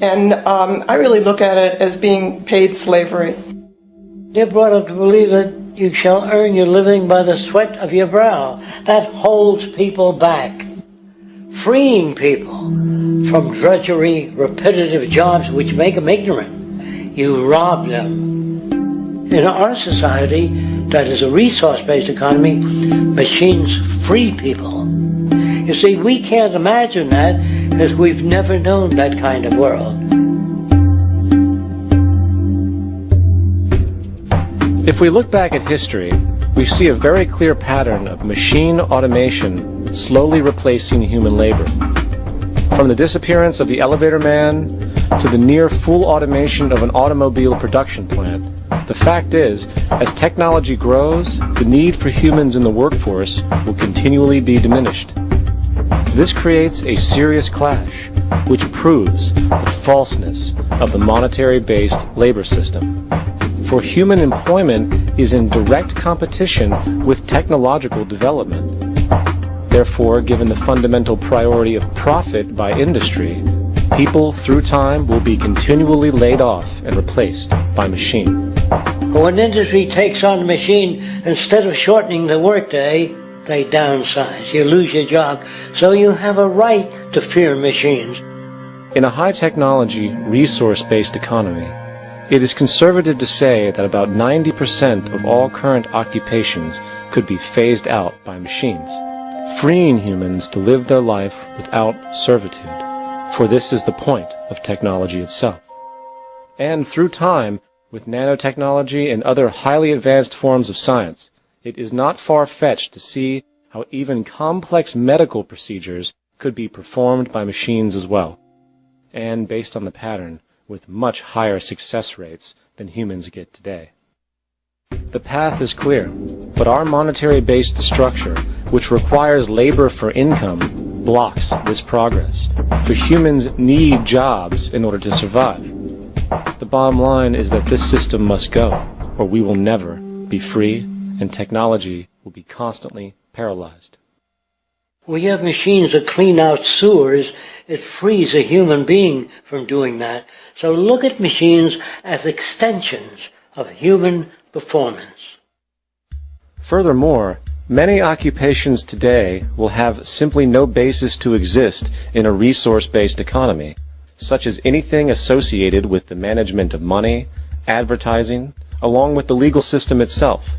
And I really look at it as being paid slavery. They're brought up to believe that you shall earn your living by the sweat of your brow. That holds people back, freeing people from drudgery, repetitive jobs which make them ignorant. You rob them. In our society, that is a resource-based economy, machines free people. You see, we can't imagine that because we've never known that kind of world. If we look back at history, we see a very clear pattern of machine automation slowly replacing human labor. From the disappearance of the elevator man to the near full automation of an automobile production plant, the fact is, as technology grows, the need for humans in the workforce will continually be diminished. This creates a serious clash, which proves the falseness of the monetary-based labor system. For human employment is in direct competition with technological development. Therefore, given the fundamental priority of profit by industry, people through time will be continually laid off and replaced by machine. When industry takes on a machine, instead of shortening the workday, they downsize. You lose your job, so you have a right to fear machines. In a high-technology, resource-based economy, it is conservative to say that about 90% of all current occupations could be phased out by machines, freeing humans to live their life without servitude, for this is the point of technology itself. And through time, with nanotechnology and other highly advanced forms of science, it is not far-fetched to see how even complex medical procedures could be performed by machines as well, and based on the pattern, with much higher success rates than humans get today. The path is clear, but our monetary-based structure, which requires labor for income, blocks this progress. For humans need jobs in order to survive. The bottom line is that this system must go, or we will never be free, and technology will be constantly paralyzed. When you have machines that clean out sewers, it frees a human being from doing that. So look at machines as extensions of human performance. Furthermore, many occupations today will have simply no basis to exist in a resource-based economy, such as anything associated with the management of money, advertising, along with the legal system itself.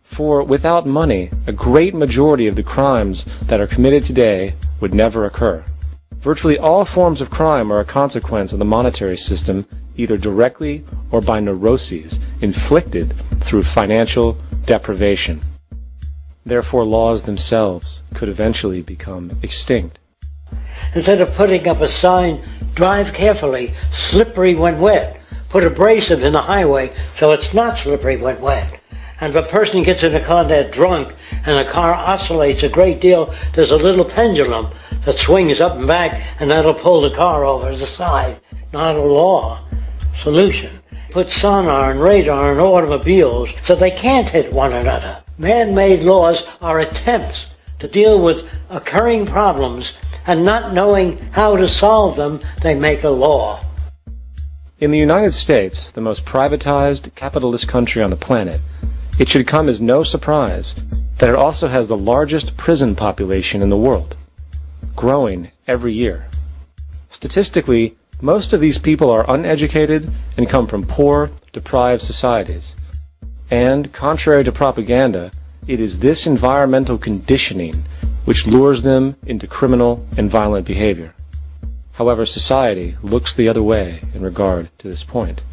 For without money, a great majority of the crimes that are committed today would never occur. Virtually all forms of crime are a consequence of the monetary system, either directly or by neuroses inflicted through financial deprivation. Therefore, laws themselves could eventually become extinct. Instead of putting up a sign, drive carefully, slippery when wet, put abrasive in the highway so it's not slippery when wet. And if a person gets in a car they're drunk and the car oscillates a great deal, there's a little pendulum that swings up and back and that'll pull the car over to the side. Not a law solution. Put sonar and radar in automobiles so they can't hit one another. Man-made laws are attempts to deal with occurring problems, and not knowing how to solve them, they make a law. In the United States, the most privatized, capitalist country on the planet, it should come as no surprise that it also has the largest prison population in the world, growing every year. Statistically, most of these people are uneducated and come from poor, deprived societies. And, contrary to propaganda, it is this environmental conditioning which lures them into criminal and violent behavior. However, society looks the other way in regard to this point.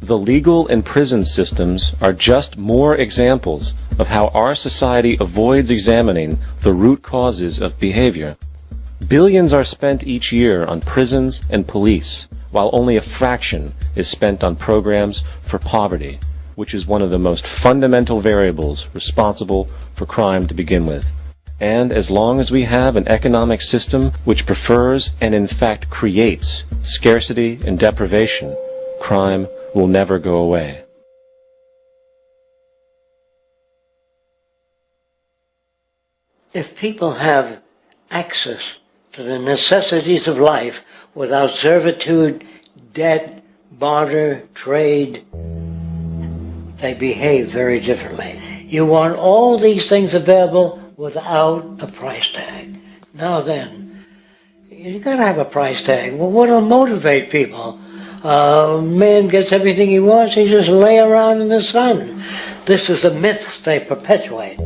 The legal and prison systems are just more examples of how our society avoids examining the root causes of behavior. Billions are spent each year on prisons and police, while only a fraction is spent on programs for poverty, which is one of the most fundamental variables responsible for crime to begin with. And as long as we have an economic system which prefers and in fact creates scarcity and deprivation, crime will never go away. If people have access to the necessities of life without servitude, debt, barter, trade, they behave very differently. You want all these things available without a price tag. Now then, you gotta have a price tag. Well, what'll motivate people? Man gets everything he wants, he just lay around in the sun. This is the myth they perpetuate.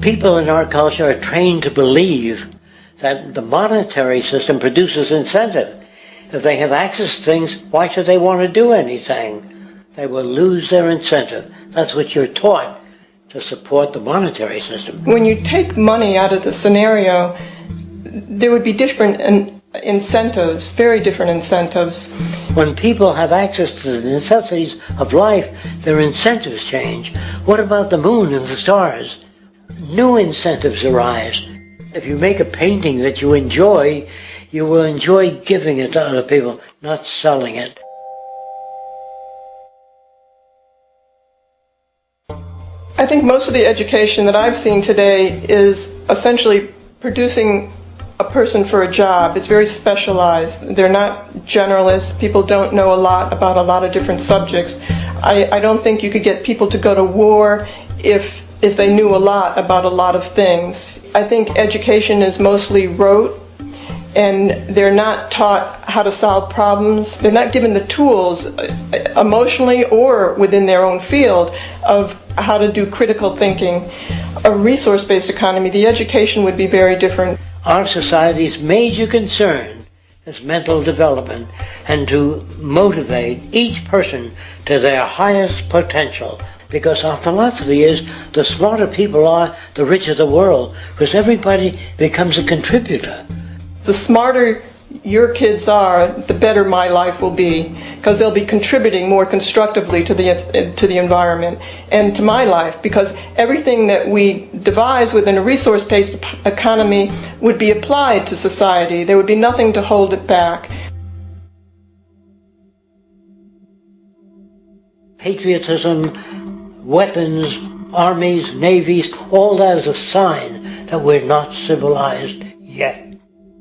People in our culture are trained to believe that the monetary system produces incentive. If they have access to things, why should they want to do anything? They will lose their incentive. That's what you're taught to support the monetary system. When you take money out of the scenario, there would be different incentives, very different incentives. When people have access to the necessities of life, their incentives change. What about the moon and the stars? New incentives arise. If you make a painting that you enjoy, you will enjoy giving it to other people, not selling it. I think most of the education that I've seen today is essentially producing a person for a job. It's very specialized. They're not generalists. People don't know a lot about a lot of different subjects. I don't think you could get people to go to war if they knew a lot about a lot of things. I think education is mostly rote, and they're not taught how to solve problems. They're not given the tools emotionally or within their own field of how to do critical thinking. A resource-based economy, the education would be very different. Our society's major concern is mental development and to motivate each person to their highest potential. Because our philosophy is the smarter people are, the richer the world, because everybody becomes a contributor. The smarter your kids are, the better my life will be, because they'll be contributing more constructively to the environment and to my life, because everything that we devise within a resource-based economy would be applied to society. There would be nothing to hold it back. Patriotism, weapons, armies, navies, all that is a sign that we're not civilized yet.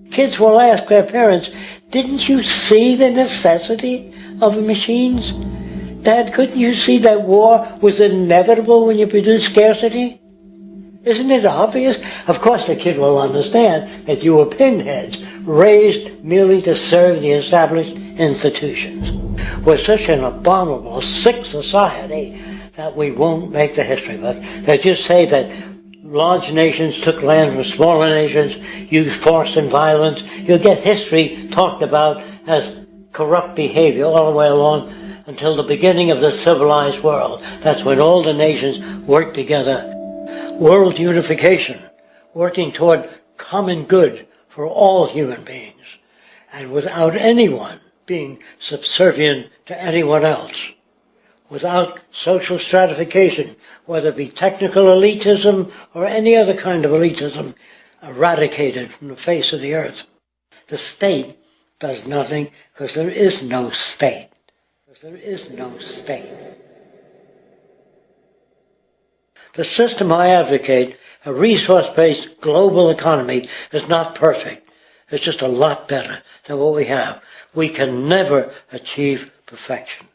Kids will ask their parents, didn't you see the necessity of machines? Dad, couldn't you see that war was inevitable when you produce scarcity? Isn't it obvious? Of course the kid will understand that you were pinheads, raised merely to serve the established institutions. We're such an abominable, sick society that we won't make the history book. They just say that large nations took land from smaller nations, used force and violence. You'll get history talked about as corrupt behavior all the way along until the beginning of the civilized world. That's when all the nations worked together. World unification, working toward common good for all human beings, and without anyone being subservient to anyone else. Without social stratification, whether it be technical elitism or any other kind of elitism, eradicated from the face of the earth. The state does nothing because there is no state. There is no state. The system I advocate, a resource-based global economy, is not perfect. It's just a lot better than what we have. We can never achieve perfection.